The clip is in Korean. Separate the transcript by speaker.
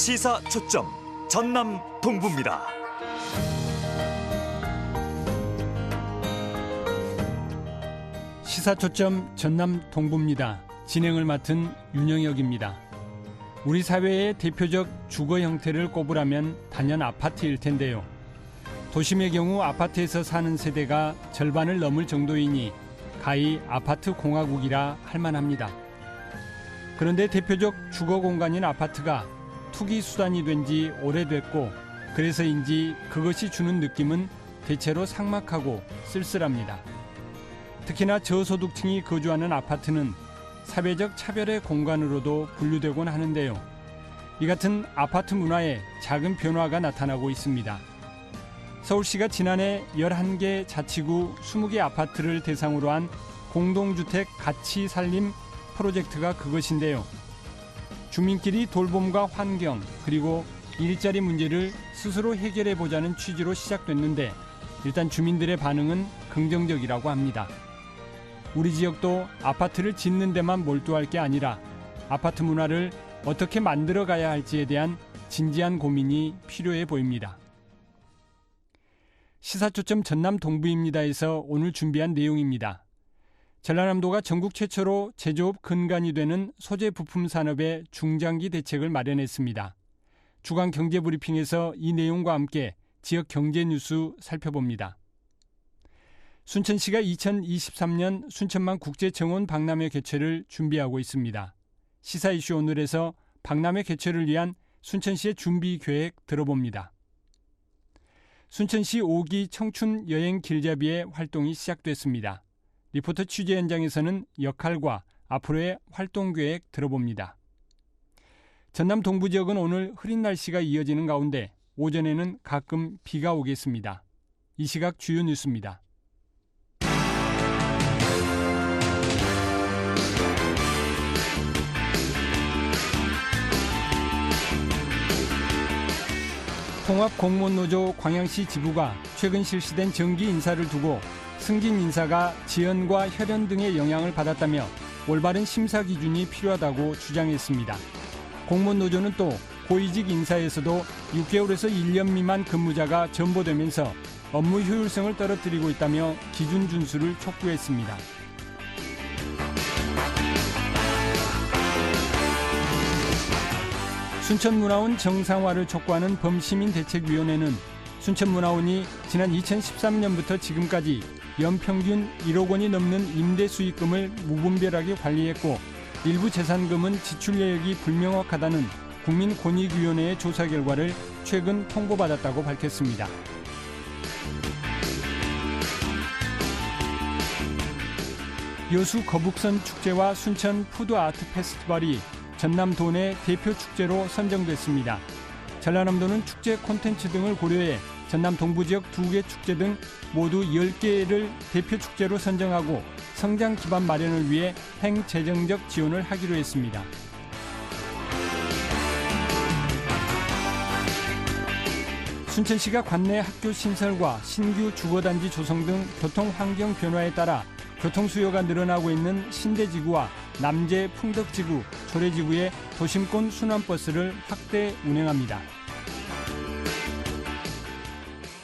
Speaker 1: 시사 초점 전남 동부입니다.
Speaker 2: 시사 초점 전남 동부입니다. 진행을 맡은 윤영혁입니다. 우리 사회의 대표적 주거 형태를 꼽으라면 단연 아파트일 텐데요. 도심의 경우 아파트에서 사는 세대가 절반을 넘을 정도이니 가히 아파트 공화국이라 할 만합니다. 그런데 대표적 주거 공간인 아파트가 투기 수단이 된 지 오래됐고 그래서인지 그것이 주는 느낌은 대체로 삭막하고 쓸쓸합니다. 특히나 저소득층이 거주하는 아파트는 사회적 차별의 공간으로도 분류되곤 하는데요. 이 같은 아파트 문화에 작은 변화가 나타나고 있습니다. 서울시가 지난해 11개 자치구 20개 아파트를 대상으로 한 공동주택 가치 살림 프로젝트가 그것인데요. 주민끼리 돌봄과 환경 그리고 일자리 문제를 스스로 해결해보자는 취지로 시작됐는데 일단 주민들의 반응은 긍정적이라고 합니다. 우리 지역도 아파트를 짓는 데만 몰두할 게 아니라 아파트 문화를 어떻게 만들어가야 할지에 대한 진지한 고민이 필요해 보입니다. 시사초점 전남 동부입니다에서 오늘 준비한 내용입니다. 전라남도가 전국 최초로 제조업 근간이 되는 소재 부품 산업의 중장기 대책을 마련했습니다. 주간 경제브리핑에서 이 내용과 함께 지역 경제 뉴스 살펴봅니다. 순천시가 2023년 순천만 국제정원 박람회 개최를 준비하고 있습니다. 시사 이슈 오늘에서 박람회 개최를 위한 순천시의 준비 계획 들어봅니다. 순천시 5기 청춘 여행 길잡이의 활동이 시작됐습니다. 리포터 취재 현장에서는 역할과 앞으로의 활동 계획 들어봅니다. 전남 동부 지역은 오늘 흐린 날씨가 이어지는 가운데 오전에는 가끔 비가 오겠습니다. 이 시각 주요 뉴스입니다. 통합공무원노조 광양시 지부가 최근 실시된 정기 인사를 두고 승진 인사가 지연과 혈연 등의 영향을 받았다며 올바른 심사 기준이 필요하다고 주장했습니다. 공무원노조는 또 고위직 인사에서도 6개월에서 1년 미만 근무자가 전보되면서 업무 효율성을 떨어뜨리고 있다며 기준 준수를 촉구했습니다. 순천문화원 정상화를 촉구하는 범시민대책위원회는 순천문화원이 지난 2013년부터 지금까지 연평균 1억 원이 넘는 임대 수익금을 무분별하게 관리했고 일부 재산금은 지출 내역이 불명확하다는 국민권익위원회의 조사 결과를 최근 통보받았다고 밝혔습니다. 여수 거북선 축제와 순천 푸드아트 페스티벌이 전남 도내 대표 축제로 선정됐습니다. 전라남도는 축제 콘텐츠 등을 고려해 전남 동부 지역 2개 축제 등 모두 10개를 대표 축제로 선정하고 성장 기반 마련을 위해 행재정적 지원을 하기로 했습니다. 순천시가 관내 학교 신설과 신규 주거단지 조성 등 교통 환경 변화에 따라 교통 수요가 늘어나고 있는 신대지구와 남재 풍덕지구, 조례지구에 도심권 순환버스를 확대 운행합니다.